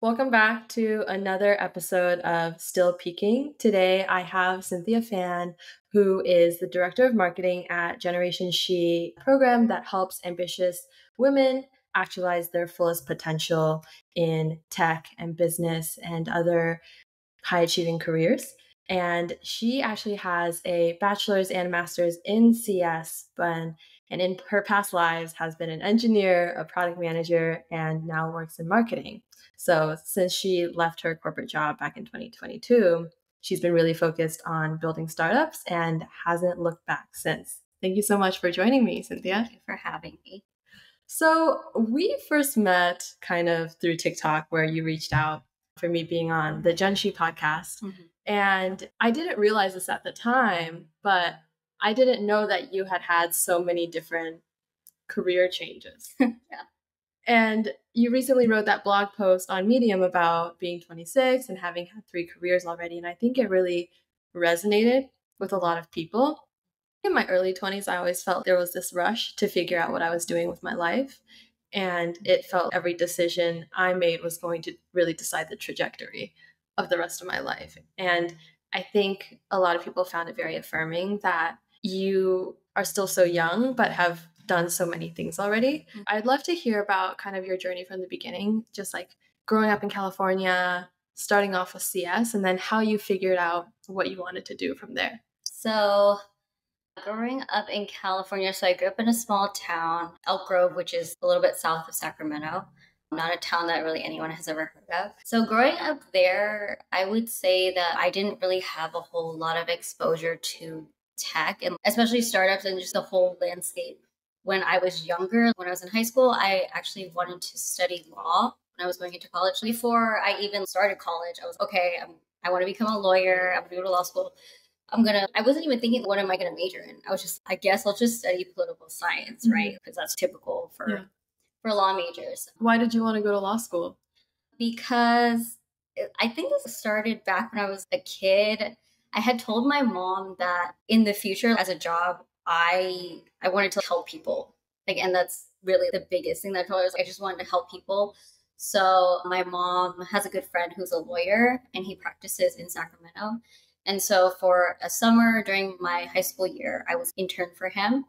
Welcome back to another episode of Still Peaking. Today I have Cynthia Phan, who is the Director of Marketing at GenShe, a program that helps ambitious women actualize their fullest potential in tech and business and other high achieving careers. And she actually has a bachelor's and master's in CS, and in her past lives has been an engineer, a product manager, and now works in marketing. So since she left her corporate job back in 2022, she's been really focused on building startups and hasn't looked back since. Thank you so much for joining me, Cynthia. Thank you for having me. So we first met kind of through TikTok, where you reached out for me being on the GenShe podcast. Mm-hmm. And I didn't realize this at the time, but I didn't know that you had had so many different career changes. Yeah. And you recently wrote that blog post on Medium about being 26 and having had 3 careers already. And I think it really resonated with a lot of people. In my early 20s, I always felt there was this rush to figure out what I was doing with my life. And it felt every decision I made was going to really decide the trajectory of the rest of my life. And I think a lot of people found it very affirming that you are still so young, but have done so many things already. Mm-hmm. I'd love to hear about kind of your journey from the beginning, just like growing up in California, starting off with CS, and then how you figured out what you wanted to do from there. So growing up in California, so I grew up in a small town, Elk Grove, which is a little bit south of Sacramento. Not a town that really anyone has ever heard of. So growing up there, I would say that I didn't really have a whole lot of exposure to tech, and especially startups and just the whole landscape. When I was younger, when I was in high school, I actually wanted to study law when I was going into college. Before I even started college, I was, okay, I want to become a lawyer. I'm going to go to law school. I wasn't even thinking, what am I going to major in? I was just, I guess I'll just study political science, mm-hmm. right? Because that's typical for law majors. Why did you want to go to law school? Because I think this started back when I was a kid. I had told my mom that in the future, as a job, I wanted to help people. And that's really the biggest thing that I told her. I just wanted to help people. So my mom has a good friend who's a lawyer, and he practices in Sacramento. And so for a summer during my high school year, I was intern for him,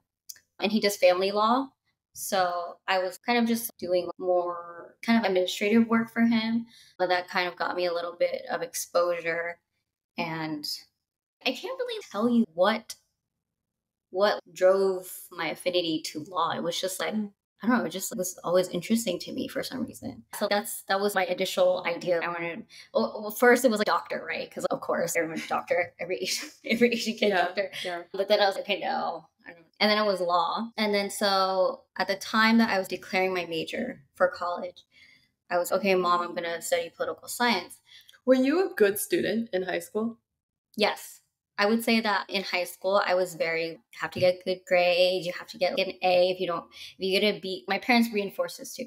and he does family law. So I was kind of just doing more kind of administrative work for him, but that kind of got me a little bit of exposure. And I can't really tell you what drove my affinity to law. It was just like, I don't know, it just was always interesting to me for some reason. So that was my initial idea. I wanted, well, first it was a doctor, right? Because of course, everyone's a doctor, every Asian kid doctor. Yeah. But then I was like, okay, no. And then it was law. And then so at the time that I was declaring my major for college, I was, okay, Mom, I'm going to study political science. Were you a good student in high school? Yes. I would say that in high school, I was you have to get good grades. You have to get an A. If you get a B, my parents reinforced this too.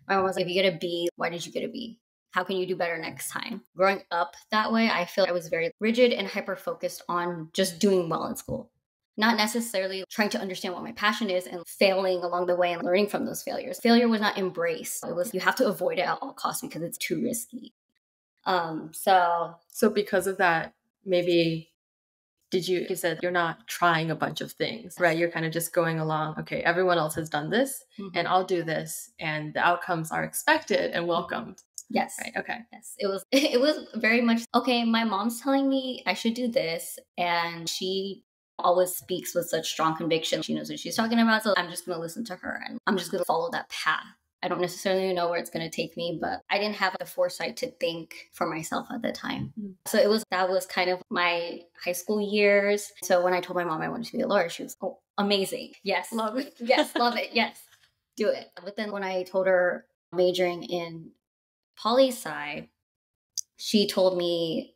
My mom was like, if you get a B, why did you get a B? How can you do better next time? Growing up that way, I feel I was very rigid and hyper-focused on just doing well in school. Not necessarily trying to understand what my passion is and failing along the way and learning from those failures. Failure was not embraced. It was, you have to avoid it at all costs because it's too risky. So because of that, maybe... you said you're not trying a bunch of things, right? You're kind of just going along. Okay, everyone else has done this, mm-hmm. and I'll do this, and the outcomes are expected and welcomed. Yes. Right. Okay. Yes. It was very much, okay, my mom's telling me I should do this, and she always speaks with such strong conviction. She knows what she's talking about, so I'm just going to listen to her, and I'm just going to follow that path. I don't necessarily know where it's going to take me, but I didn't have the foresight to think for myself at the time. Mm-hmm. So that was kind of my high school years. So when I told my mom I wanted to be a lawyer, she was, oh, amazing. Yes. Love it. Yes. Love it. Yes. Do it. But then when I told her majoring in poli-sci, she told me,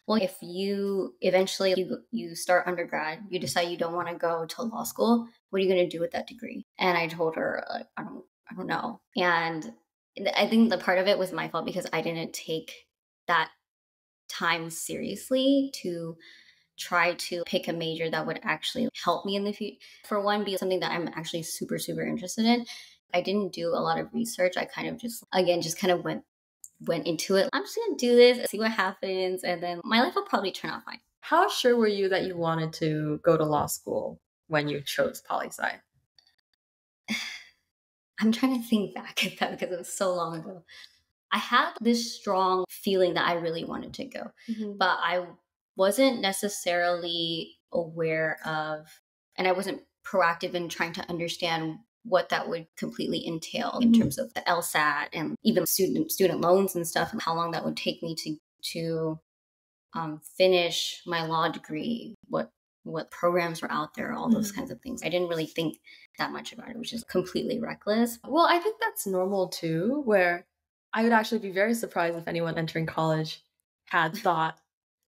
well, if you eventually you start undergrad, you decide you don't want to go to law school, what are you going to do with that degree? And I told her, I don't know. And I think the part of it was my fault because I didn't take that time seriously to try to pick a major that would actually help me in the future. For one, be something that I'm actually super, super interested in. I didn't do a lot of research. I kind of just kind of went went into it. I'm just going to do this, see what happens, and then my life will probably turn out fine. How sure were you that you wanted to go to law school when you chose poli-sci? I'm trying to think back at that because it was so long ago. I had this strong feeling that I really wanted to go, but I wasn't necessarily aware of, and I wasn't proactive in trying to understand what that would completely entail in terms of the LSAT and even student loans and stuff, and how long that would take me to finish my law degree, what programs were out there, all those kinds of things. I didn't really think that much about it, which is completely reckless. Well, I think that's normal too, where I would actually be very surprised if anyone entering college had thought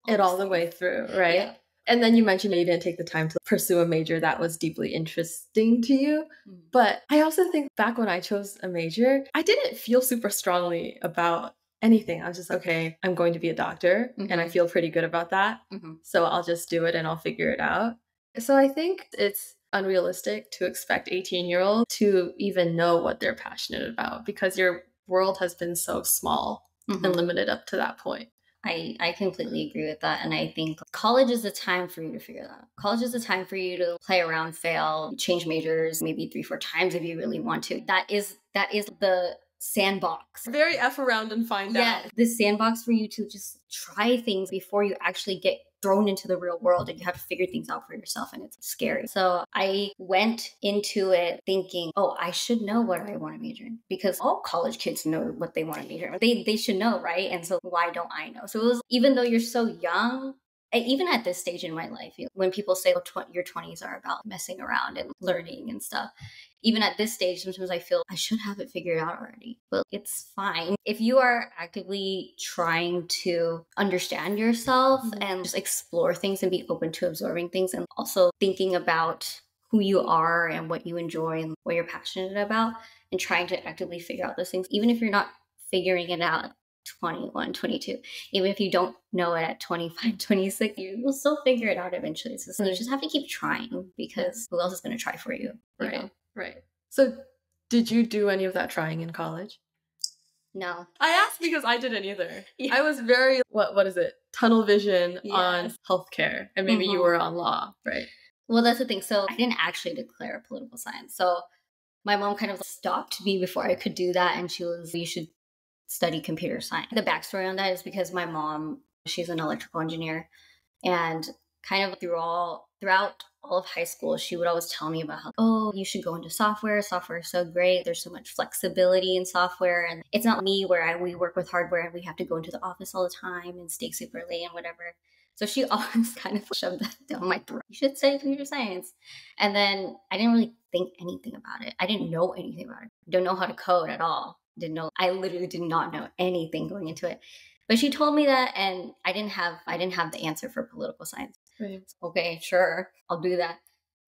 it all the way through, right? Yeah. And then you mentioned that you didn't take the time to pursue a major that was deeply interesting to you. But I also think back when I chose a major, I didn't feel super strongly about anything. I was just, okay, I'm going to be a doctor and I feel pretty good about that. So I'll just do it and I'll figure it out. So I think it's unrealistic to expect 18-year-olds to even know what they're passionate about because your world has been so small and limited up to that point. I completely agree with that. And I think college is the time for you to figure that out. College is the time for you to play around, fail, change majors, maybe 3-4 times if you really want to. That is the sandbox. Very F around and find out. Yeah, the sandbox for you to just try things before you actually get thrown into the real world and you have to figure things out for yourself, and it's scary. So I went into it thinking, oh, I should know what I want to major in because all college kids know what they want to major in. They should know, right? And so why don't I know? So it was, even though you're so young, even at this stage in my life, when people say your 20s are about messing around and learning and stuff, even at this stage, sometimes I feel I should have it figured out already, but it's fine. If you are actively trying to understand yourself and just explore things and be open to absorbing things and also thinking about who you are and what you enjoy and what you're passionate about and trying to actively figure out those things, even if you're not figuring it out 21, 22, even if you don't know it at 25, 26, you will still figure it out eventually. So you just have to keep trying because who else is going to try for you? You know? Right. So did you do any of that trying in college? No. I asked because I didn't either. Yeah. I was very, what is it? Tunnel vision on healthcare. And maybe you were on law, right? Well, that's the thing. So I didn't actually declare political science. So my mom kind of stopped me before I could do that. And she was, you should study computer science. The backstory on that is because my mom, she's an electrical engineer, and kind of throughout all of high school, she would always tell me about how, oh, you should go into software. Software is so great. There's so much flexibility in software. And it's not me where we work with hardware and we have to go into the office all the time and stay super late and whatever. So she always kind of shoved that down my throat. You should study computer science. And then I didn't really think anything about it. I didn't know anything about it. Don't know how to code at all. I literally did not know anything going into it. But she told me that, and I didn't have the answer for political science. Right. Okay, sure, I'll do that.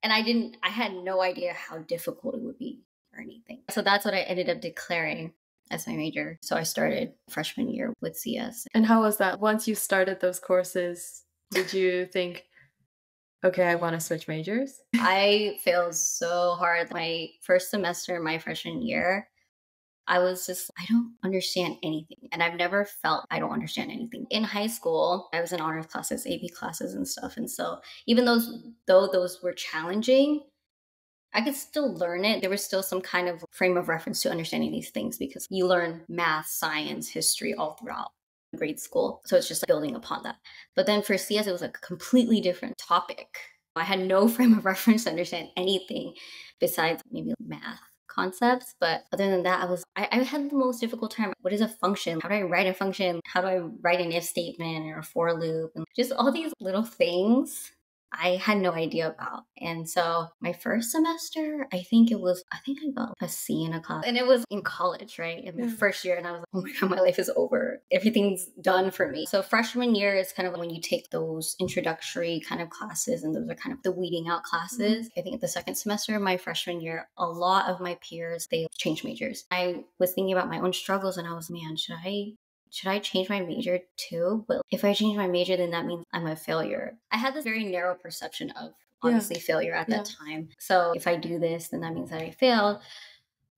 And I had no idea how difficult it would be or anything. So that's what I ended up declaring as my major. So I started freshman year with CS. And how was that? Once you started those courses, did you think, okay, I want to switch majors? I failed so hard. My first semester, my freshman year, I was just, I don't understand anything. And I've never felt I don't understand anything. In high school, I was in honors classes, AP classes and stuff. And so even though those were challenging, I could still learn it. There was still some kind of frame of reference to understanding these things because you learn math, science, history all throughout grade school. So it's just like building upon that. But then for CS, it was a completely different topic. I had no frame of reference to understand anything besides maybe math concepts. But other than that, I had the most difficult time. What is a function? How do I write a function? How do I write an if statement or a for loop? And just all these little things I had no idea about. And so my first semester, I think I got a C in a class. And it was in college, right? In the first year. And I was like, oh my God, my life is over. Everything's done for me. So freshman year is kind of when you take those introductory kind of classes. And those are kind of the weeding out classes. I think at the second semester of my freshman year, a lot of my peers, they changed majors. I was thinking about my own struggles and I was, man, should I change my major too? But if I change my major, then that means I'm a failure. I had this very narrow perception of honestly failure at that time. So if I do this, then that means that I failed.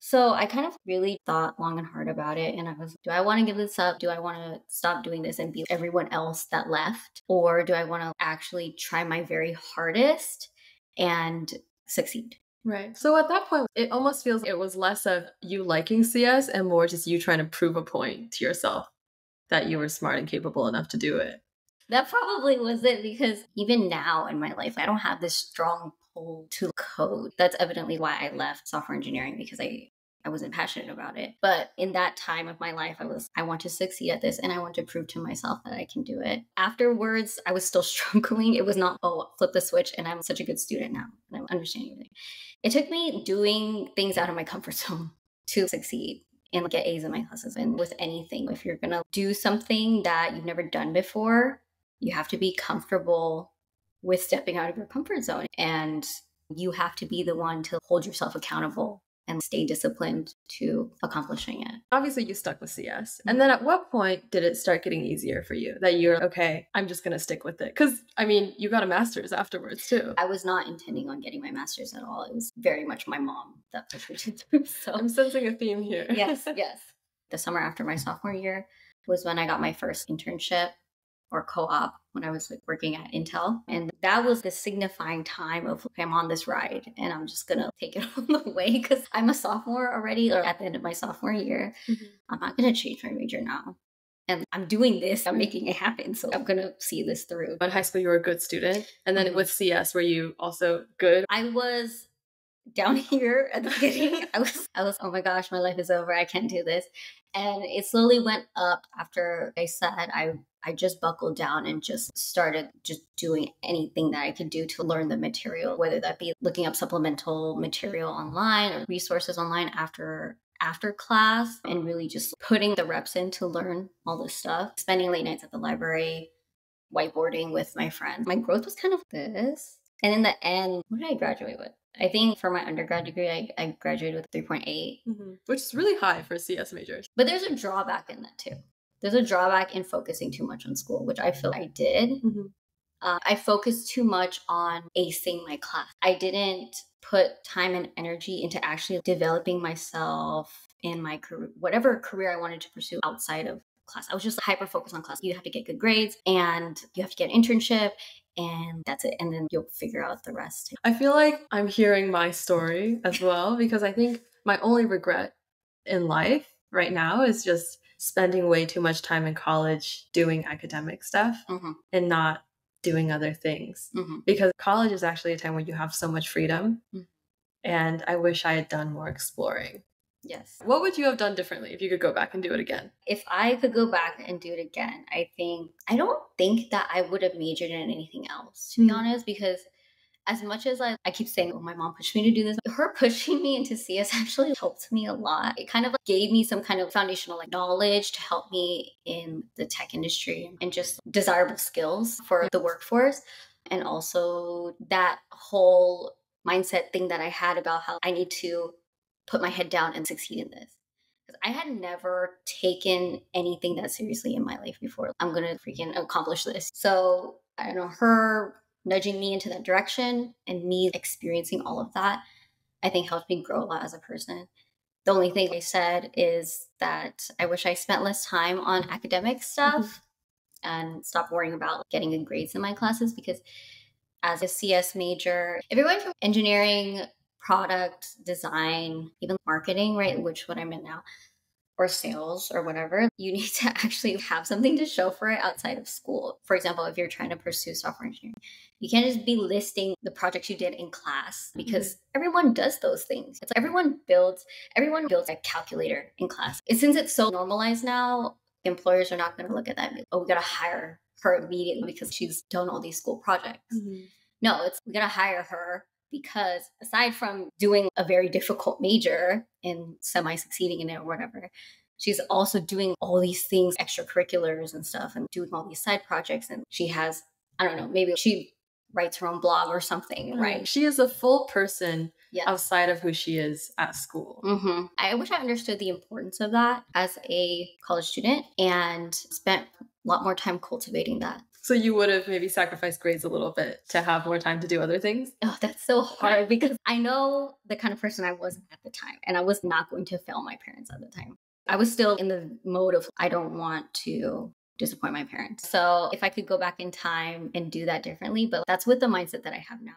So I kind of really thought long and hard about it. And I was, do I want to give this up? Do I want to stop doing this and be everyone else that left? Or do I want to actually try my very hardest and succeed? Right. So at that point, it almost feels it was less of you liking CS and more just you trying to prove a point to yourself that you were smart and capable enough to do it. That probably was it, because even now in my life, I don't have this strong pull to code. That's evidently why I left software engineering, because I wasn't passionate about it. But in that time of my life, I want to succeed at this and I want to prove to myself that I can do it. Afterwards, I was still struggling. It was not, oh, flip the switch and I'm such a good student now and I'm understanding everything. It took me doing things out of my comfort zone to succeed and get A's in my classes. And with anything, if you're going to do something that you've never done before, you have to be comfortable with stepping out of your comfort zone. And you have to be the one to hold yourself accountable and stay disciplined to accomplishing it. Obviously, you stuck with CS. And then at what point did it start getting easier for you that you're, okay, I'm just going to stick with it? Because, I mean, you got a master's afterwards, too. I was not intending on getting my master's at all. It was very much my mom that pushed me to do so. I'm sensing a theme here. Yes. The summer after my sophomore year was when I got my first internship or co-op when I was working at Intel. And that was the signifying time of, okay, I'm on this ride and I'm just gonna take it all the way because I'm a sophomore already, or at the end of my sophomore year. I'm not gonna change my major now. And I'm doing this, I'm making it happen. So I'm gonna see this through. In high school, you were a good student. And then with CS, were you also good? I was down here at the beginning. I was, oh my gosh, my life is over. I can't do this. And it slowly went up after I said I just buckled down and just started just doing anything that I could do to learn the material, whether that be looking up supplemental material online or resources online after class, and really just putting the reps in to learn all this stuff, spending late nights at the library, whiteboarding with my friends. My growth was kind of this. And in the end, what did I graduate with? I think for my undergrad degree, I graduated with 3.8. Which is really high for CS majors. But there's a drawback in that too. There's a drawback in focusing too much on school, which I feel I did. I focused too much on acing my class. I didn't put time and energy into actually developing myself in my career, whatever career I wanted to pursue outside of class. I was just hyper focused on class. You have to get good grades and you have to get an internship, and that's it. And then you'll figure out the rest. I feel like I'm hearing my story as well, because I think my only regret in life right now is just spending way too much time in college doing academic stuff and not doing other things. Because college is actually a time where you have so much freedom. And I wish I had done more exploring. Yes. What would you have done differently if you could go back and do it again? If I could go back and do it again, I don't think that I would have majored in anything else, to be honest, because as much as I keep saying, oh, my mom pushed me to do this, her pushing me into CS actually helped me a lot. It kind of gave me some kind of foundational knowledge to help me in the tech industry and just desirable skills for the workforce. And also that whole mindset thing that I had about how I need to put my head down and succeed in this. Because I had never taken anything that seriously in my life before. I'm going to freaking accomplish this. So I don't know, her nudging me into that direction and me experiencing all of that, I think helped me grow a lot as a person. The only thing I said is that I wish I spent less time on academic stuff and stopped worrying about getting good grades in my classes, because as a CS major, if you're going from engineering, product design, even marketing, right, which what I'm in now, or sales or whatever, you need to actually have something to show for it outside of school. For example, if you're trying to pursue software engineering, you can't just be listing the projects you did in class, because everyone does those things. It's like everyone builds a calculator in class. Since it's so normalized now, employers are not going to look at that and be, oh, we got to hire her immediately because she's done all these school projects. No, we got to hire her because aside from doing a very difficult major and semi-succeeding in it or whatever, she's also doing all these things, extracurriculars and stuff, and doing all these side projects. And she has, I don't know, maybe she writes her own blog or something, right? She is a full person outside of who she is at school. I wish I understood the importance of that as a college student and spent a lot more time cultivating that. So you would have maybe sacrificed grades a little bit to have more time to do other things? Oh, that's so hard because I know the kind of person I was at the time, and I was not going to fail my parents at the time. I was still in the mode of, I don't want to disappoint my parents. So if I could go back in time and do that differently, but that's with the mindset that I have now.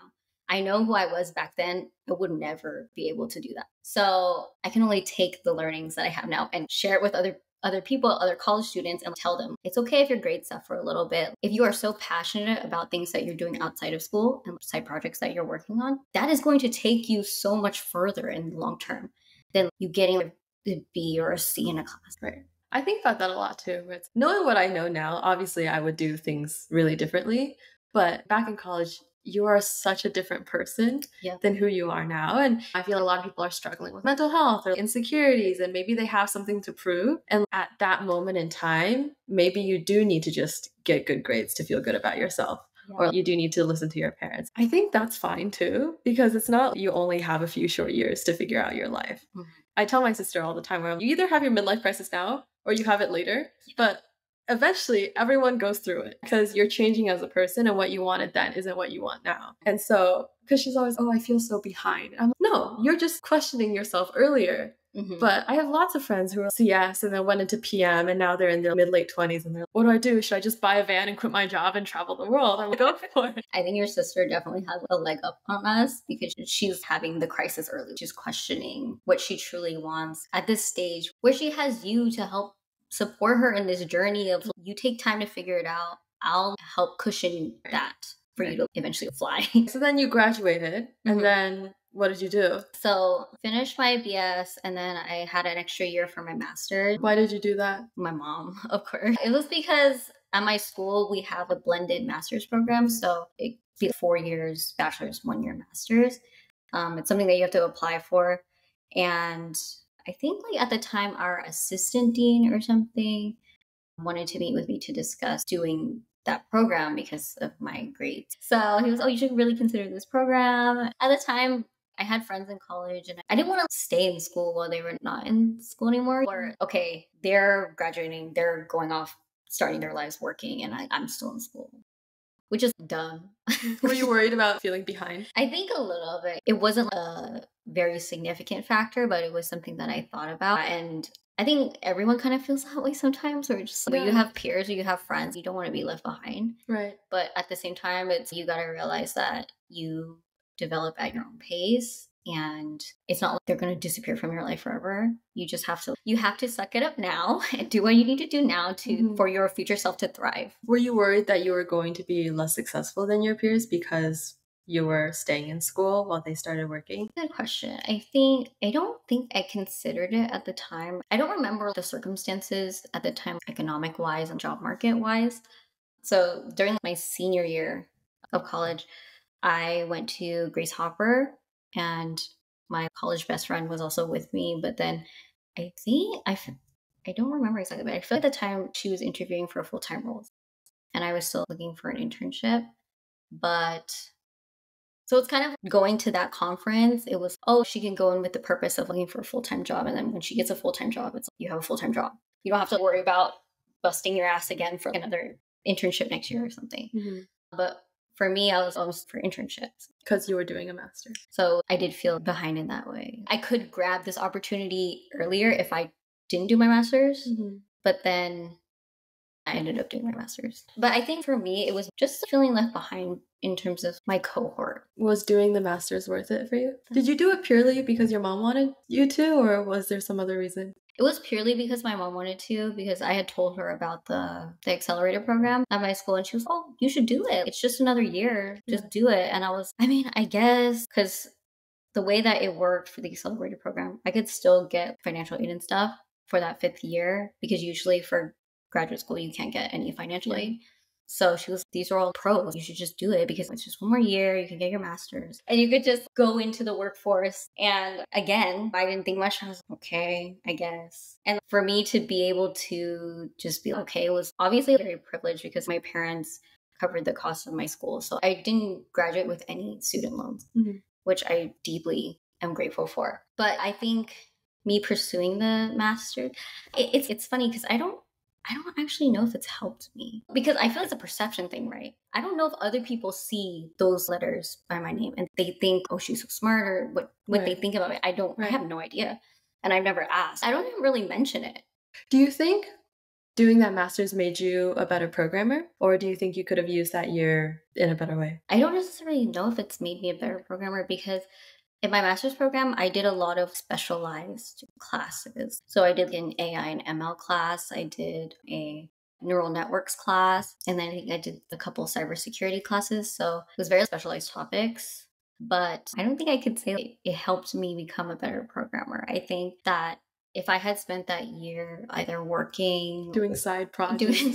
I know who I was back then. I would never be able to do that. So I can only take the learnings that I have now and share it with other people, other college students, and tell them it's okay if your grades suffer a little bit. If you are so passionate about things that you're doing outside of school and side projects that you're working on, that is going to take you so much further in the long term than you getting a B or a C in a class. Right. I think about that a lot too. It's knowing what I know now, obviously I would do things really differently. But back in college, you are such a different person than who you are now. And I feel a lot of people are struggling with mental health or insecurities, and maybe they have something to prove. And at that moment in time, maybe you do need to just get good grades to feel good about yourself. Or you do need to listen to your parents. I think that's fine too, because it's not you only have a few short years to figure out your life. I tell my sister all the time, you either have your midlife crisis now or you have it later. But eventually everyone goes through it because you're changing as a person, and what you wanted then isn't what you want now. And so, because she's always, I feel so behind. I'm like, no, you're just questioning yourself earlier. But I have lots of friends who are CS and then went into PM, and now they're in their mid-late 20s and they're like, what do I do? Should I just buy a van and quit my job and travel the world? I'm like, go for it. I think your sister definitely has a leg up on us because she's having the crisis early. She's questioning what she truly wants at this stage where she has you to help support her in this journey of, you take time to figure it out. I'll help cushion that for you to eventually fly. So then you graduated, and then what did you do? So finished my BS, and then I had an extra year for my master's. Why did you do that? My mom, of course. It was because at my school, we have a blended master's program. So it'd be 4 years bachelor's, 1 year master's. It's something that you have to apply for. And I think like at the time, our assistant dean or something wanted to meet with me to discuss doing that program because of my grades. So he was, you should really consider this program. At the time, I had friends in college and I didn't want to stay in school while they were not in school anymore. Or, okay, they're graduating, they're going off, starting their lives working, and I'm still in school, which is dumb. Were you worried about feeling behind? I think a little bit. It wasn't a very significant factor, but it was something that I thought about. And I think everyone kind of feels that way sometimes, or just you have peers or you have friends, you don't want to be left behind. Right. But at the same time, you got to realize that you develop at your own pace, and it's not like they're going to disappear from your life forever. You just have to suck it up now and do what you need to do now for your future self to thrive. Were you worried that you were going to be less successful than your peers because you were staying in school while they started working? Good question. I don't think I considered it at the time. I don't remember the circumstances at the time, economic wise and job market wise. So during my senior year of college, I went to Grace Hopper, and my college best friend was also with me. But then I think, I don't remember exactly, but I feel like at the time she was interviewing for a full-time role, and I was still looking for an internship. But so it's kind of going to that conference. It was, she can go in with the purpose of looking for a full-time job. And then when she gets a full-time job, it's you have a full-time job. You don't have to worry about busting your ass again for another internship next year or something. But for me, I was almost for internships. Because you were doing a master's. So I did feel behind in that way. I could grab this opportunity earlier if I didn't do my master's, but then I ended up doing my master's. But I think for me, it was just feeling left behind in terms of my cohort. Was doing the master's worth it for you? Did you do it purely because your mom wanted you to, or was there some other reason? It was purely because my mom wanted to, because I had told her about the accelerator program at my school, and she was, you should do it. It's just another year. Just do it. And I guess, because the way that it worked for the accelerator program, I could still get financial aid and stuff for that 5th year, because usually for graduate school, you can't get any financial aid. So she was, these are all pros. You should just do it because it's just 1 more year. You can get your master's and you could just go into the workforce. And again, I didn't think much. I was okay, I guess. And for me to be able to just be okay, it was obviously very privileged because my parents covered the cost of my school. So I didn't graduate with any student loans, which I deeply am grateful for. But I think me pursuing the master's, it's funny because I I don't actually know if it's helped me because I feel it's a perception thing, right? I don't know if other people see those letters by my name and they think, oh, she's so smart, or what they think about it. I have no idea. And I've never asked. I don't even really mention it. Do you think doing that master's made you a better programmer? Or do you think you could have used that year in a better way? I don't necessarily know if it's made me a better programmer because in my master's program, I did a lot of specialized classes. So I did an AI and ML class. I did a neural networks class. And then I think I did a couple cybersecurity classes. So it was very specialized topics. But I don't think I could say it helped me become a better programmer. I think that if I had spent that year either working, doing side projects,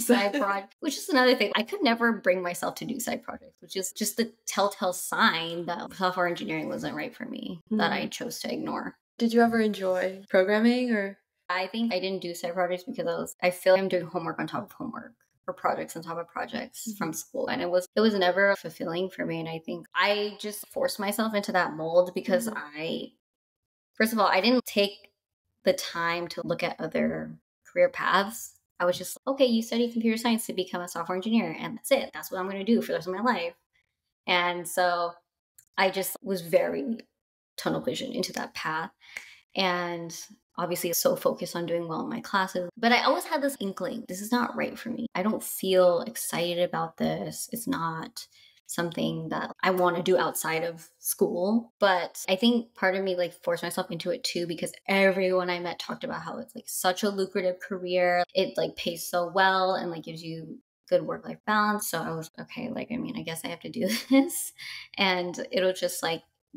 which is another thing, I could never bring myself to do side projects, which is just the telltale sign that software engineering wasn't right for me, that I chose to ignore. Did you ever enjoy programming, or? I think I didn't do side projects because I feel I'm doing homework on top of homework, or projects on top of projects from school, and it was never fulfilling for me. And I think I just forced myself into that mold because first of all, I didn't take the time to look at other career paths. I was just, okay, you study computer science to become a software engineer, and that's it. That's what I'm going to do for the rest of my life. And so I just was very tunnel vision into that path. And obviously so focused on doing well in my classes. But I always had this inkling, this is not right for me. I don't feel excited about this. It's not something that I want to do outside of school. But I think part of me forced myself into it too, because everyone I met talked about how it's such a lucrative career. It pays so well and gives you good work-life balance. So I was okay, I guess I have to do this. And it'll just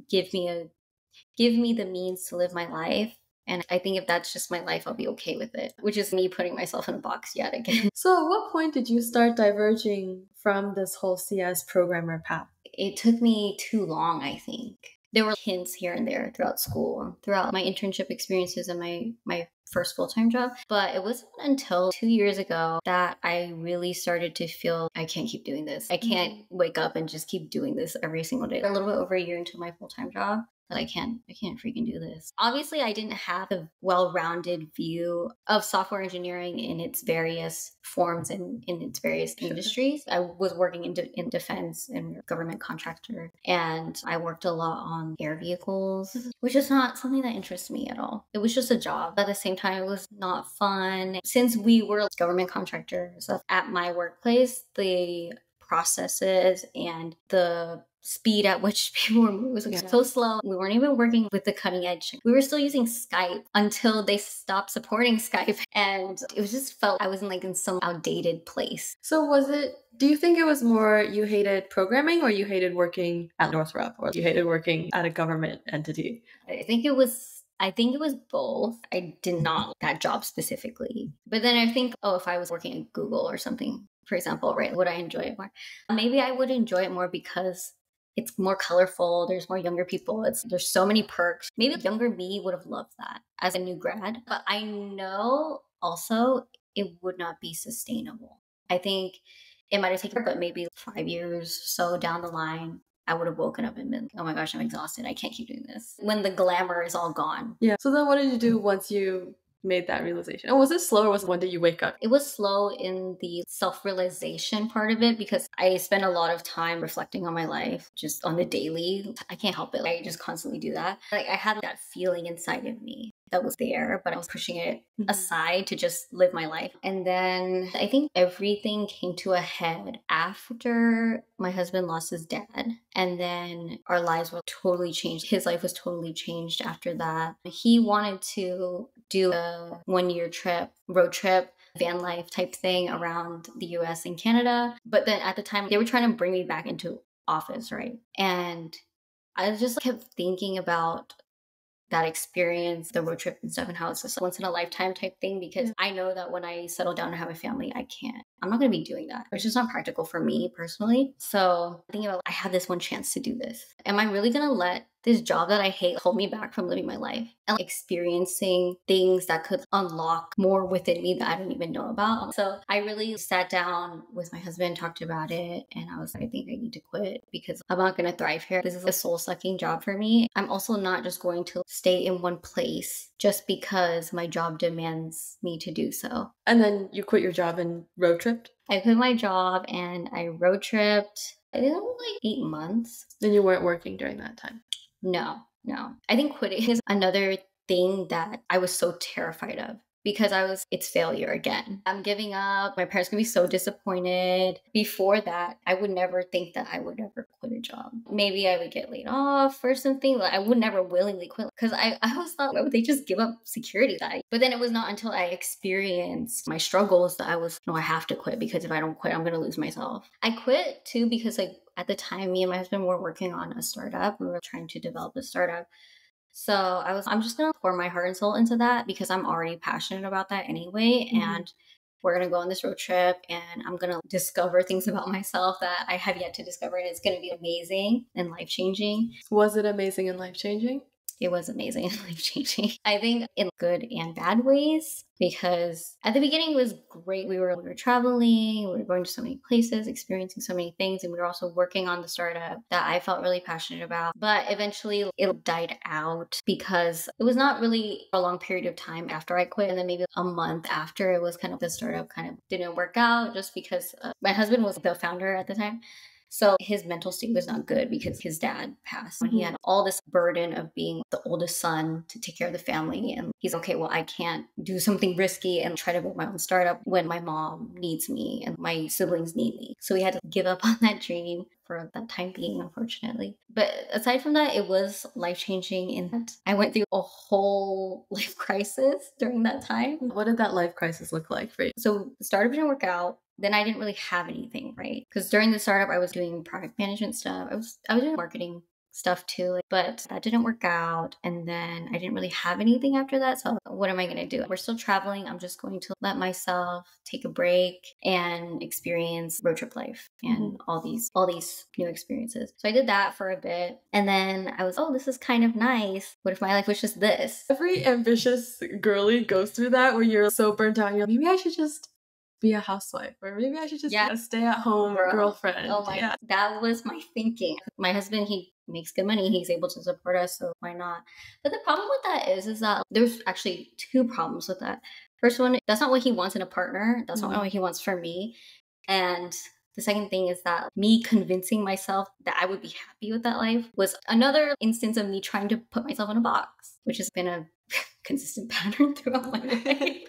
give me the means to live my life. And I think if that's just my life, I'll be okay with it, which is me putting myself in a box yet again. So at what point did you start diverging from this whole CS programmer path? It took me too long, I think. There were hints here and there throughout school, throughout my internship experiences and my first full-time job. But it wasn't until 2 years ago that I really started to feel I can't keep doing this. I can't wake up and just keep doing this every single day. A little bit over a year into my full-time job, that I can't freaking do this. Obviously, I didn't have a well-rounded view of software engineering in its various forms and in its various industries. I was working in defense and government contractor, and I worked a lot on air vehicles, which is not something that interests me at all. It was just a job. At the same time, it was not fun. Since we were government contractors at my workplace, the processes and the speed at which people were moving was so slow. We weren't even working with the cutting edge. We were still using Skype until they stopped supporting Skype. And it was just felt I was in some outdated place. So do you think it was more you hated programming, or you hated working at Northrop, or you hated working at a government entity? I think it was both. I did not like that job specifically. But then I think, if I was working at Google or something, for example, right, would I enjoy it more? Maybe I would enjoy it more because it's more colorful. There's more younger people. There's so many perks. Maybe younger me would have loved that as a new grad. But I know also it would not be sustainable. I think it might have taken, but maybe 5 years so down the line, I would have woken up and been, oh my gosh, I'm exhausted. I can't keep doing this. When the glamour is all gone. Yeah. So then what did you do once you made that realization? And was it slow, or when did you wake up? It was slow in the self-realization part of it because I spend a lot of time reflecting on my life just on the daily. I can't help it. I just constantly do that. I had that feeling inside of me that was there, but I was pushing it aside to just live my life. And then I think everything came to a head after my husband lost his dad. And then our lives were totally changed. His life was totally changed after that. He wanted to do a 1-year road trip, van life type thing around the US and Canada. But then at the time, they were trying to bring me back into office, right? And I just kept thinking about that experience, the road trip and stuff, and how it's just once in a lifetime type thing, because I know that when I settle down and have a family, I'm not going to be doing that. It's just not practical for me personally. So thinking about, I have this one chance to do this. Am I really going to let this job that I hate hold me back from living my life and experiencing things that could unlock more within me that I don't even know about. So I really sat down with my husband, talked about it, and I was like, I think I need to quit because I'm not going to thrive here. This is a soul sucking job for me. I'm also not just going to stay in one place just because my job demands me to do so. And then you quit your job and road tripped? I quit my job and I road tripped. I think it was like 8 months. Then you weren't working during that time? No. I think quitting is another thing that I was so terrified of because it's failure again. I'm giving up. My parents gonna be so disappointed. Before that, I would never think that I would ever quit a job. Maybe I would get laid off or something. Like I would never willingly quit because I always thought, why would they just give up security that But then it was not until I experienced my struggles that I was, no, I have to quit because if I don't quit, I'm gonna lose myself. I quit too because at the time, me and my husband were working on a startup. We were trying to develop a startup. So I'm just going to pour my heart and soul into that because I'm already passionate about that anyway. Mm-hmm. And we're going to go on this road trip and I'm going to discover things about myself that I have yet to discover. And it's going to be amazing and life-changing. Was it amazing and life-changing? It was amazing and life-changing. I think in good and bad ways, because at the beginning it was great. We were traveling, we were going to so many places, experiencing so many things, and we were also working on the startup that I felt really passionate about. But eventually it died out because it was not really a long period of time after I quit. And then maybe a month after, it was kind of the startup kind of didn't work out just because my husband was the founder at the time. So his mental state was not good because his dad passed. When he had all this burden of being the oldest son to take care of the family. And he's okay, well, I can't do something risky and try to build my own startup when my mom needs me and my siblings need me. So he had to give up on that dream for that time being, unfortunately. But aside from that, it was life-changing in that I went through a whole life crisis during that time. What did that life crisis look like for you? So the startup didn't work out. Then I didn't really have anything, right? Because during the startup, I was doing product management stuff. I was doing marketing stuff too, but that didn't work out. And then I didn't really have anything after that. So what am I going to do? We're still traveling. I'm just going to let myself take a break and experience road trip life and all these new experiences. So I did that for a bit. And then I was, oh, this is kind of nice. What if my life was just this? Every ambitious girly goes through that where you're so burnt out. You're like, maybe I should just be a housewife, or maybe I should just be a stay-at-home girlfriend. Oh my God, that was my thinking. My husband, he makes good money. He's able to support us, so why not? But the problem with that is that there's actually two problems with that. First one, that's not what he wants in a partner. That's not what he wants for me. And the second thing is that me convincing myself that I would be happy with that life was another instance of me trying to put myself in a box, which has been a consistent pattern throughout my life.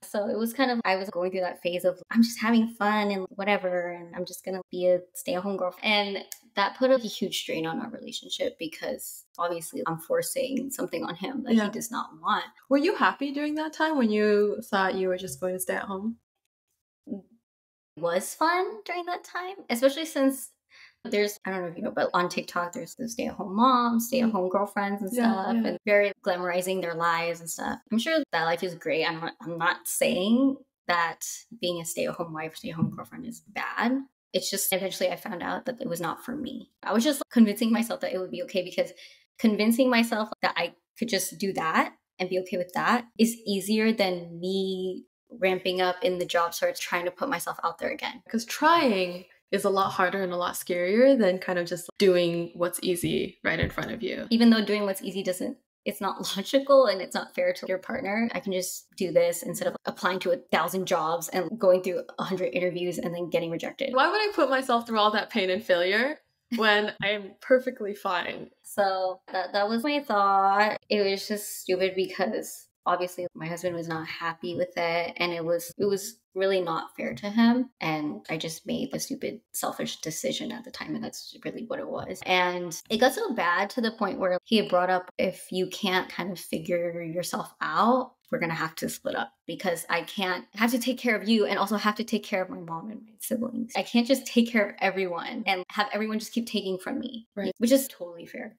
So it was kind of, I was going through that phase of I'm just having fun and whatever, and I'm just going to be a stay-at-home girlfriend. And that put a huge strain on our relationship because obviously I'm forcing something on him that he does not want. Were you happy during that time when you thought you were just going to stay at home? It was fun during that time, especially since there's, I don't know if you know, but on TikTok, there's the stay-at-home moms, stay-at-home girlfriends and stuff, and very glamorizing their lives and stuff. I'm sure that life is great. I'm not saying that being a stay-at-home wife, stay-at-home girlfriend is bad. It's just eventually I found out that it was not for me. I was just convincing myself that it would be okay because convincing myself that I could just do that and be okay with that is easier than me ramping up in the job search, trying to put myself out there again. Because trying is a lot harder and a lot scarier than kind of just doing what's easy right in front of you. Even though doing what's easy it's not logical and it's not fair to your partner. I can just do this instead of applying to 1,000 jobs and going through 100 interviews and then getting rejected. Why would I put myself through all that pain and failure when I'm perfectly fine? So that was my thought. It was just stupid because obviously my husband was not happy with it and it was really not fair to him, and I just made the stupid selfish decision at the time, and that's really what it was. And it got so bad to the point where he had brought up, if you can't kind of figure yourself out, we're gonna have to split up because I have to take care of you and also have to take care of my mom and my siblings. I can't just take care of everyone and have everyone just keep taking from me, right? Which is totally fair.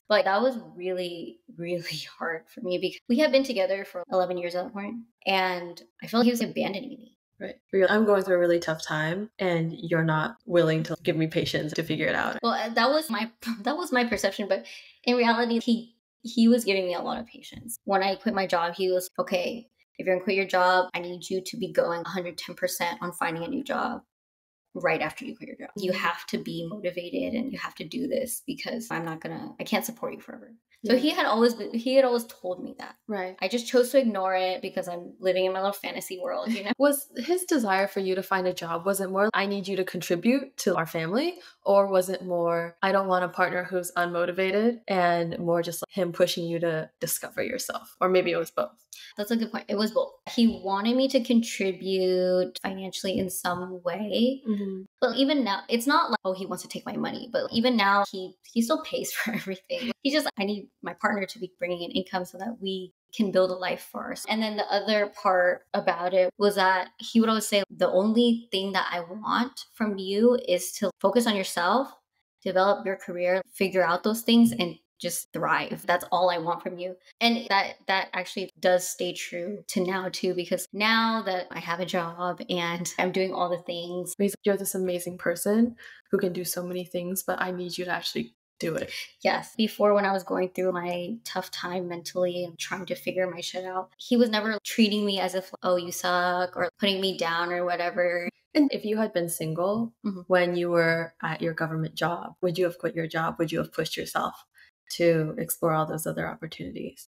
But that was really, really hard for me because we had been together for 11 years at that point, and I felt like he was abandoning me. Right. I'm going through a really tough time and you're not willing to give me patience to figure it out. Well, that was my perception, but in reality, he was giving me a lot of patience. When I quit my job, he was okay. If you're gonna quit your job, I need you to be going 110% on finding a new job right after you quit your job. You have to be motivated and you have to do this because I can't support you forever. So he had always told me that. Right. I just chose to ignore it because I'm living in my little fantasy world, you know? Was his desire for you to find a job, was it more, I need you to contribute to our family? Or was it more, I don't want a partner who's unmotivated, and more just like him pushing you to discover yourself? Or maybe it was both. That's a good point. It was both. He wanted me to contribute financially in some way. But even now, it's not like, oh, he wants to take my money. But even now, he still pays for everything. He just, I need my partner to be bringing in income so that we can build a life for us. And then the other part about it was that he would always say, the only thing that I want from you is to focus on yourself, develop your career, figure out those things, and just thrive. That's all I want from you. And that actually does stay true to now too, because now that I have a job and I'm doing all the things. You're this amazing person who can do so many things, but I need you to actually do it. Yes. Before, when I was going through my tough time mentally and trying to figure my shit out, he was never treating me as if, oh, you suck, or putting me down or whatever. And if you had been single when you were at your government job, would you have quit your job? Would you have pushed yourself to explore all those other opportunities?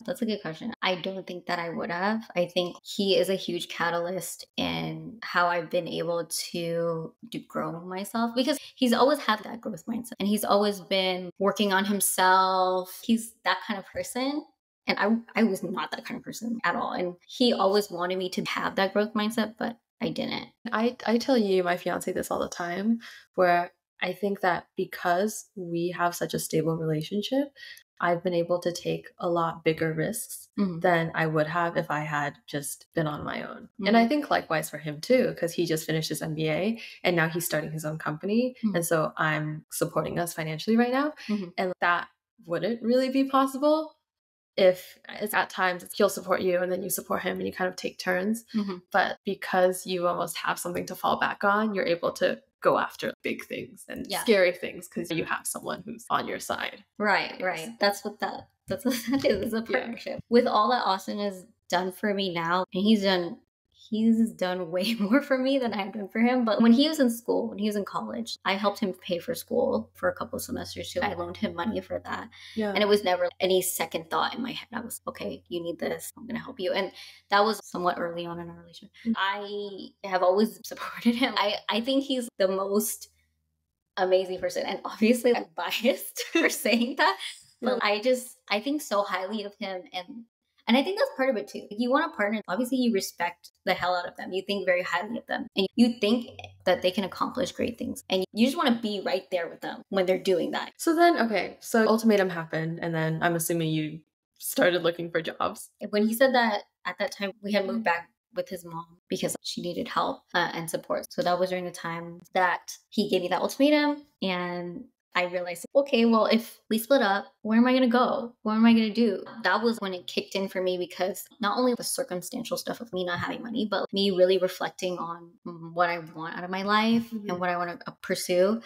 That's a good question. I don't think that I would have. I think he is a huge catalyst in how I've been able to grow myself, because he's always had that growth mindset and he's always been working on himself. He's that kind of person. And I was not that kind of person at all. And he always wanted me to have that growth mindset, but I didn't. I tell you, my fiance, this all the time, where I think that because we have such a stable relationship, I've been able to take a lot bigger risks than I would have if I had just been on my own. And I think likewise for him too, because he just finished his MBA and now he's starting his own company. And so I'm supporting us financially right now. And that wouldn't really be possible if it's at times he'll support you and then you support him and you kind of take turns. But because you almost have something to fall back on, you're able to go after big things and scary things because you have someone who's on your side. Right. That's what that is. It's a partnership. With all that Austin has done for me now, and he's done way more for me than I've done for him. But when he was in school, when he was in college, I helped him pay for school for a couple of semesters too. I loaned him money for that. And it was never any second thought in my head. I was, okay, you need this, I'm going to help you. And that was somewhat early on in our relationship. I have always supported him. I think he's the most amazing person. And obviously I'm biased for saying that. But I think so highly of him. And I think that's part of it too. If you want a partner, obviously you respect the hell out of them. You think very highly of them. And you think that they can accomplish great things. And you just want to be right there with them when they're doing that. So then, okay, so ultimatum happened. And then I'm assuming you started looking for jobs. When he said that, at that time, we had moved back with his mom because she needed help and support. So that was during the time that he gave me that ultimatum. And I realized, okay, well, if we split up, where am I going to go? What am I going to do? That was when it kicked in for me, because not only the circumstantial stuff of me not having money, but me really reflecting on what I want out of my life and what I want to pursue.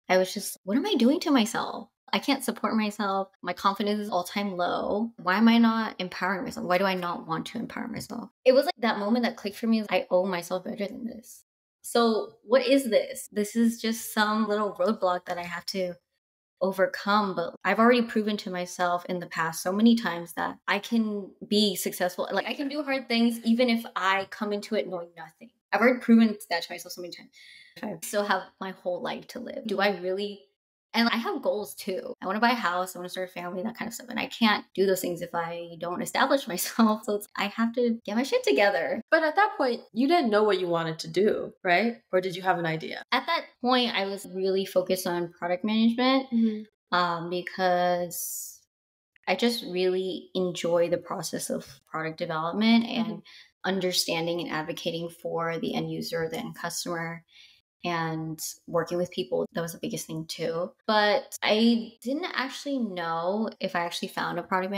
I was just, what am I doing to myself? I can't support myself. My confidence is all-time low. Why am I not empowering myself? Why do I not want to empower myself? It was like that moment that clicked for me. I owe myself better than this. So what is this? This is just some little roadblock that I have to overcome. But I've already proven to myself in the past so many times that I can be successful. Like, I can do hard things even if I come into it knowing nothing. I've already proven that to myself so many times. I still have my whole life to live. Do I really? And I have goals too. I want to buy a house. I want to start a family, that kind of stuff. And I can't do those things if I don't establish myself. So I have to get my shit together. But at that point, you didn't know what you wanted to do, right? Or did you have an idea? At that point, I was really focused on product management because I just really enjoy the process of product development and understanding and advocating for the end user, the end customer, and working with people. That was the biggest thing too. But I didn't actually know if I actually found a product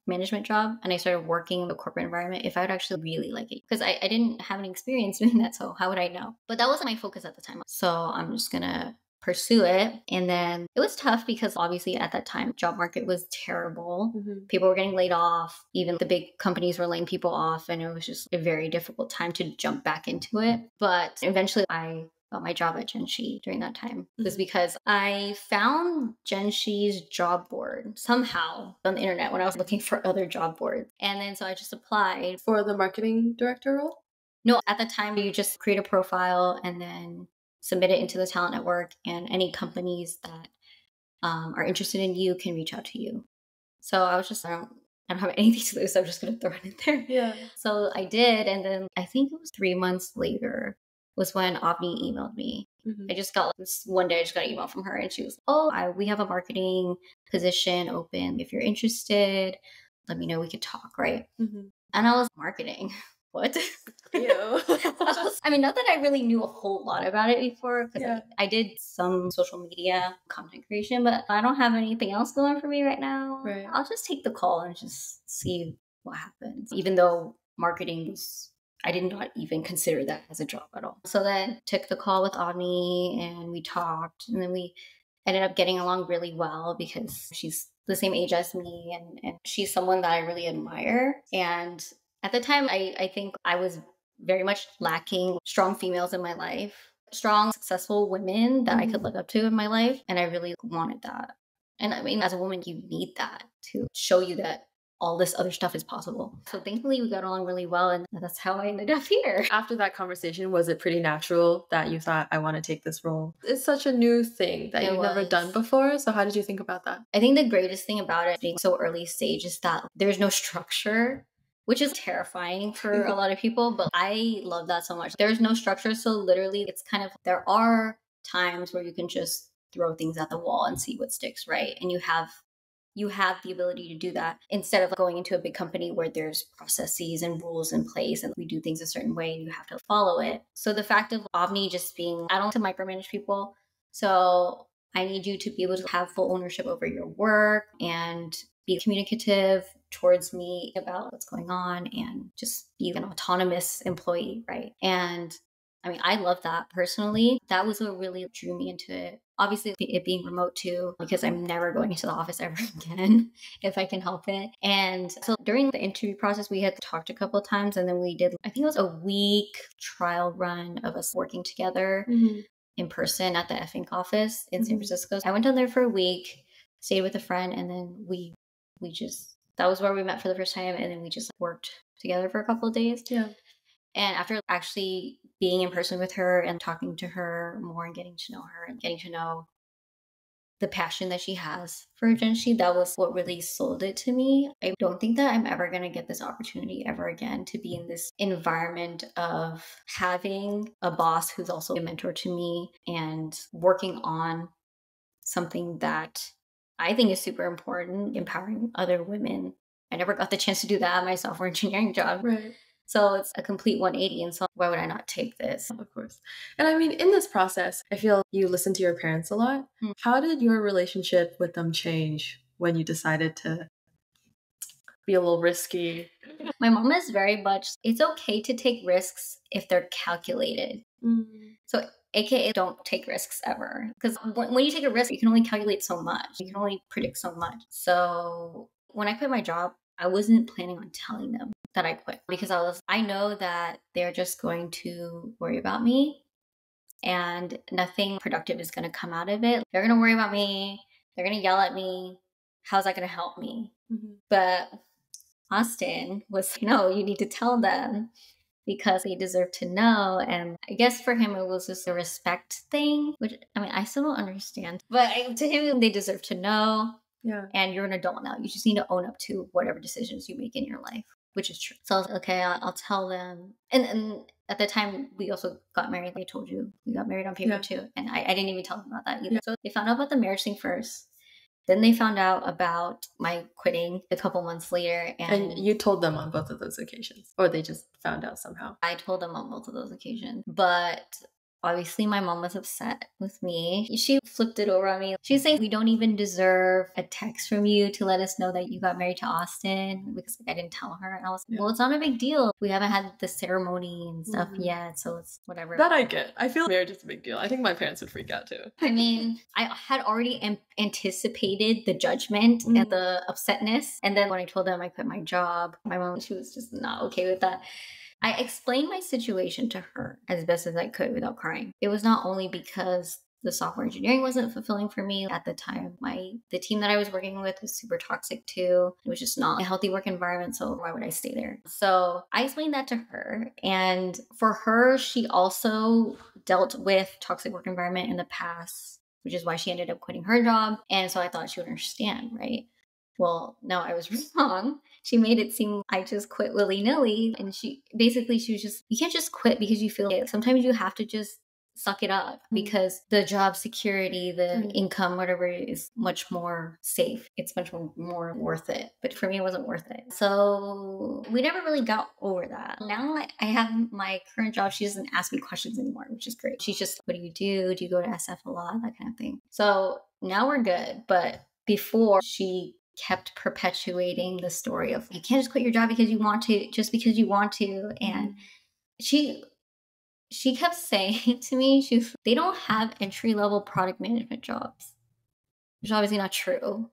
management job and I started working in the corporate environment, if I would actually really like it. Because I didn't have any experience doing that, so how would I know? But that wasn't my focus at the time. So I'm just gonna pursue it. And then it was tough because obviously at that time, job market was terrible. People were getting laid off. Even the big companies were laying people off. And it was just a very difficult time to jump back into it. But eventually I got my job at GenShe during that time. It was because I found GenShe's job board somehow on the internet when I was looking for other job boards. And then so I just applied. For the marketing director role? No, at the time you just create a profile and then submit it into the talent network, and any companies that are interested in you can reach out to you. So I was just, I don't have anything to lose, so I'm just going to throw it in there. Yeah. So I did. And then I think it was 3 months later was when Avni emailed me. I just got this one day, I just got an email from her and she was, we have a marketing position open. If you're interested, let me know, we could talk, right? And I was marketing. What? Ew. I mean, not that I really knew a whole lot about it before, because I did some social media content creation, but I don't have anything else going for me right now. Right. I'll just take the call and just see what happens. Even though marketing was, I did not even consider that as a job at all. So then took the call with Avni and we talked, and then we ended up getting along really well because she's the same age as me, and she's someone that I really admire. And at the time, I think I was very much lacking strong females in my life, strong, successful women that I could look up to in my life. And I really wanted that. And I mean, as a woman, you need that to show you that all this other stuff is possible. So thankfully, we got along really well. And that's how I ended up here. After that conversation, was it pretty natural that you thought, I want to take this role? It's such a new thing that you've never done before. So how did you think about that? I think the greatest thing about it being so early stage is that there's no structure, which is terrifying for a lot of people, but I love that so much. There's no structure. So literally it's kind of, there are times where you can just throw things at the wall and see what sticks, right? And you have the ability to do that instead of going into a big company where there's processes and rules in place and we do things a certain way and you have to follow it. So the fact of Avni just being, I don't like to micromanage people. So I need you to be able to have full ownership over your work and be communicative towards me about what's going on and just be an autonomous employee, right? And I mean, I love that personally. That was what really drew me into it. Obviously, it being remote too, because I'm never going into the office ever again if I can help it. And so during the interview process, we had talked a couple of times, and then we did, I think it was a week trial run of us working together in person at the FINC office in San Francisco. I went down there for a week, stayed with a friend, and then we just, that was where we met for the first time. And then we just worked together for a couple of days. Yeah. And after actually being in person with her and talking to her more and getting to know her and getting to know the passion that she has for GenShe, that was what really sold it to me. I don't think that I'm ever going to get this opportunity ever again to be in this environment of having a boss who's also a mentor to me and working on something that I think is super important, empowering other women. I never got the chance to do that at my software engineering job. Right. So it's a complete 180. And so why would I not take this? Of course. And I mean, in this process, I feel you listen to your parents a lot. How did your relationship with them change when you decided to be a little risky? My mom is very much, it's okay to take risks if they're calculated. So AKA don't take risks ever. Because when you take a risk, you can only calculate so much. You can only predict so much. So when I quit my job, I wasn't planning on telling them that I quit because I know that they're just going to worry about me and nothing productive is going to come out of it. They're going to worry about me. They're going to yell at me. How's that going to help me? But Austin was, no, you need to tell them because they deserve to know. And I guess for him, it was just a respect thing, which I mean, I still don't understand. But to him, they deserve to know. Yeah. And you're an adult now. You just need to own up to whatever decisions you make in your life, which is true. So I was like, okay, I'll tell them. And at the time, we also got married. I told you we got married on paper too. And I didn't even tell them about that either. So they found out about the marriage thing first. Then they found out about my quitting a couple months later. And you told them on both of those occasions? Or they just found out somehow? I told them on both of those occasions. But Obviously, my mom was upset with me. She flipped it over on me. She's saying, we don't even deserve a text from you to let us know that you got married to Austin, because I didn't tell her. And I was like, well, it's not a big deal. We haven't had the ceremony and stuff yet, so it's whatever. That I get. I feel marriage is a big deal. I think my parents would freak out too. I mean, I had already anticipated the judgment and the upsetness. And then when I told them I quit my job, my mom, she was just not okay with that. I explained my situation to her as best as I could without crying. It was not only because the software engineering wasn't fulfilling for me at the time. The team that I was working with was super toxic too. It was just not a healthy work environment, so why would I stay there? So I explained that to her. And for her, she also dealt with toxic work environment in the past, which is why she ended up quitting her job. And so I thought she would understand, right? Well, no, I was wrong. She made it seem I just quit willy-nilly. And she was just, you can't just quit because you feel it. Sometimes you have to just suck it up because the job security, the income, whatever, is much more safe. It's much more worth it. But for me, it wasn't worth it. So we never really got over that. Now I have my current job. She doesn't ask me questions anymore, which is great. She's just, what do you do? Do you go to SF a lot? That kind of thing. So now we're good. But before, she kept perpetuating the story of, you can't just quit your job because you want to, just because you want to. And she kept saying to me, they don't have entry-level product management jobs, which is obviously not true.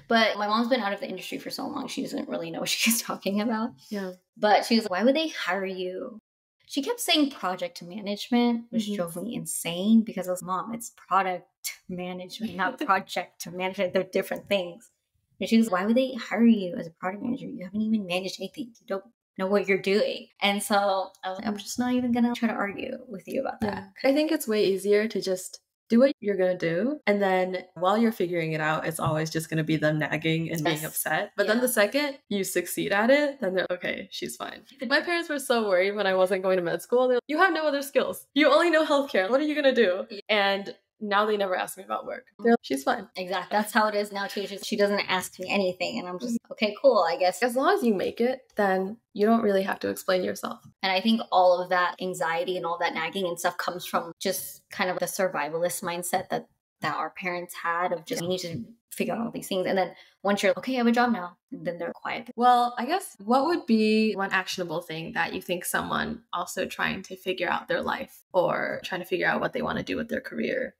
But my mom's been out of the industry for so long, she doesn't really know what she's talking about. Yeah. But she was like, why would they hire you? She kept saying project management, which drove me insane because I was, Mom, it's product management, not project management. They're different things. And she was, why would they hire you as a product manager? You haven't even managed anything. You don't know what you're doing. And so I was like, I'm just not even going to try to argue with you about that. I think it's way easier to just do what you're going to do. And then while you're figuring it out, it's always just going to be them nagging and being upset. But then the second you succeed at it, then they're okay, she's fine. My parents were so worried when I wasn't going to med school. They're like, you have no other skills. You only know healthcare. What are you going to do? And now they never ask me about work. They're like, she's fine. Exactly. That's how it is now too. She doesn't ask me anything. And I'm just, okay, cool, I guess. As long as you make it, then you don't really have to explain yourself. And I think all of that anxiety and all that nagging and stuff comes from just kind of the survivalist mindset that our parents had of just, we need to figure out all these things. And then once you're, okay, I have a job now, then they're quiet. Well, I guess what would be one actionable thing that you think someone also trying to figure out their life or trying to figure out what they want to do with their career?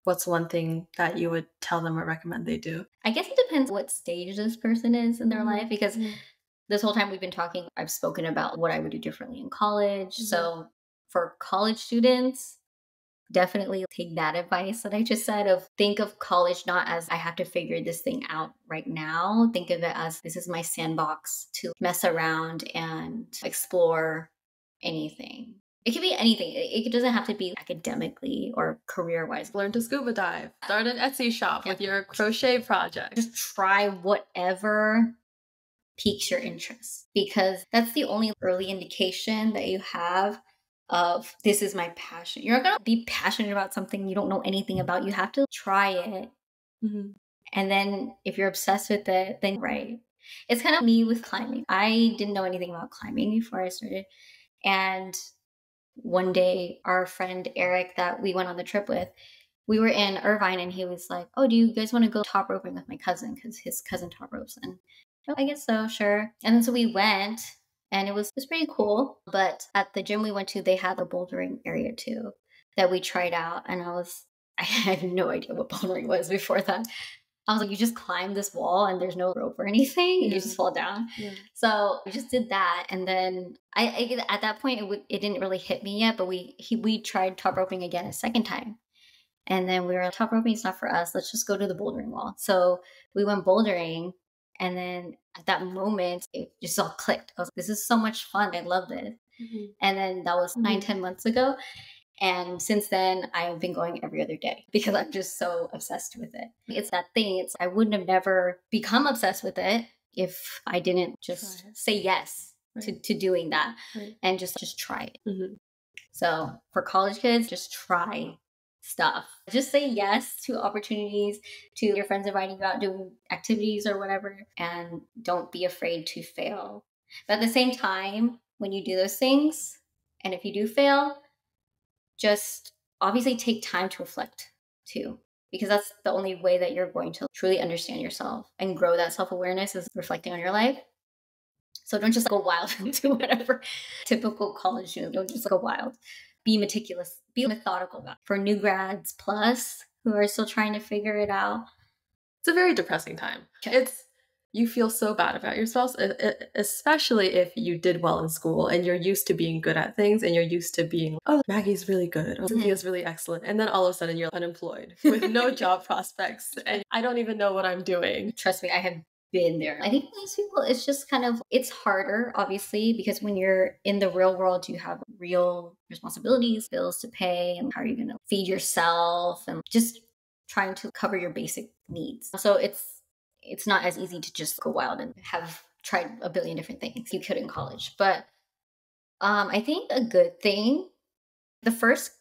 What's one thing that you would tell them or recommend they do? I guess it depends what stage this person is in their life, because this whole time we've been talking, I've spoken about what I would do differently in college. So for college students, definitely take that advice that I just said of, think of college not as I have to figure this thing out right now. Think of it as, this is my sandbox to mess around and explore anything. It could be anything. It doesn't have to be academically or career-wise. Learn to scuba dive. Start an Etsy shop with your crochet project. Just try whatever piques your interest, because that's the only early indication that you have of, this is my passion. You're not going to be passionate about something you don't know anything about. You have to try it. And then if you're obsessed with it, then right. It's kind of me with climbing. I didn't know anything about climbing before I started. And one day, our friend Eric that we went on the trip with, we were in Irvine, and he was like, oh, do you guys want to go top roping with my cousin? Because his cousin top ropes. And oh, I guess so, sure. And then so we went, and it was pretty cool. But at the gym we went to, they had a bouldering area too that we tried out. And I had no idea what bouldering was before that. I was like, you just climb this wall and there's no rope or anything. You just fall down. So we just did that. And then I at that point, it didn't really hit me yet, but we tried top roping again a second time. And then we were like, top roping is not for us. Let's just go to the bouldering wall. So we went bouldering. And then at that moment, it just all clicked. I was like, this is so much fun. I love this. And then that was 9-10 months ago. And since then, I've been going every other day because I'm just so obsessed with it. It's that thing. I wouldn't have never become obsessed with it if I didn't just say yes to doing that and just try it. So for college kids, just try stuff. Just say yes to opportunities, to your friends inviting you out doing activities or whatever, and don't be afraid to fail. But at the same time, when you do those things, and if you do fail, just obviously take time to reflect too, because that's the only way that you're going to truly understand yourself and grow that self-awareness is reflecting on your life. So don't just go wild and do whatever typical college student. Don't just go wild. Be meticulous. Be methodical about it. For new grads plus who are still trying to figure it out. It's a very depressing time. Okay. You feel so bad about yourself, especially if you did well in school and you're used to being good at things and you're used to being, oh, Maggie's really good, or Cynthia's really excellent. And then all of a sudden you're unemployed with no job prospects and I don't even know what I'm doing. Trust me, I have been there. I think most people, it's just kind of, it's harder, obviously, because when you're in the real world, you have real responsibilities, bills to pay, and how are you going to feed yourself and just trying to cover your basic needs. So it's not as easy to just go wild and have tried a billion different things you could in college. But I think a good thing, the first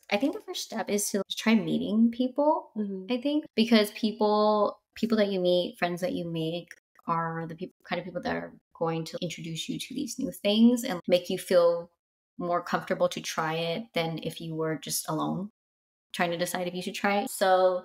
step is to try meeting people. I think because people that you meet, friends that you make, are the kind of people that are going to introduce you to these new things and make you feel more comfortable to try it than if you were just alone trying to decide if you should try it. So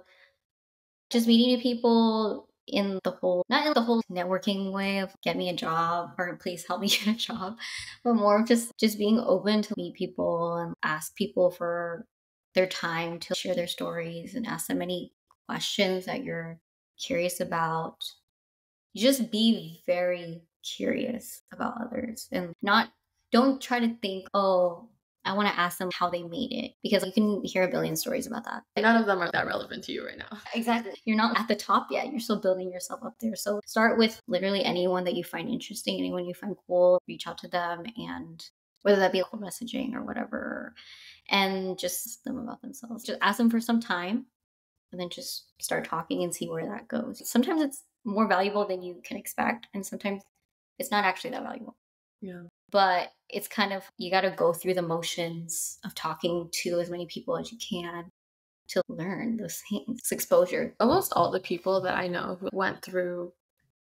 just meeting new people in the whole, not in the whole networking way of get me a job or please help me get a job, but more of just being open to meet people and ask people for their time to share their stories and ask them any questions that you're curious about. You just be very curious about others and don't try to think, oh, I want to ask them how they made it, because you can hear a billion stories about that. None of them are that relevant to you right now. Exactly. You're not at the top yet. You're still building yourself up there. So start with literally anyone that you find interesting, anyone you find cool, reach out to them, and whether that be cold messaging or whatever, and just ask them about themselves. Just ask them for some time and then just start talking and see where that goes. Sometimes it's more valuable than you can expect, and sometimes it's not actually that valuable. Yeah. But it's kind of, you got to go through the motions of talking to as many people as you can to learn those things. It's exposure. Almost all the people that I know who went through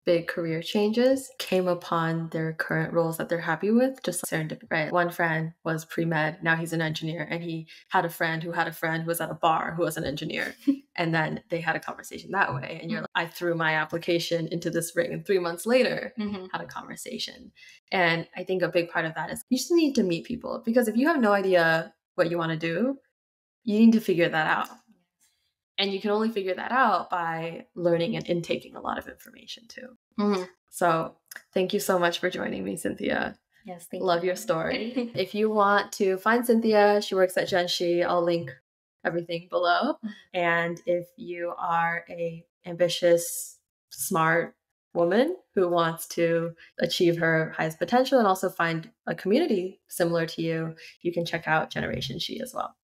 big career changes came upon their current roles that they're happy with, just serendipity, right? One friend was pre-med, now he's an engineer, and he had a friend who was at a bar who was an engineer. And then they had a conversation that way. And you're like, I threw my application into this ring, and 3 months later, had a conversation. And I think a big part of that is you just need to meet people, because if you have no idea what you want to do, you need to figure that out. And you can only figure that out by learning and intaking a lot of information too. So thank you so much for joining me, Cynthia. Yes, thank you. Love your story. If you want to find Cynthia, she works at GenShe. I'll link everything below. And if you are a ambitious, smart woman who wants to achieve her highest potential and also find a community similar to you, you can check out GenShe as well.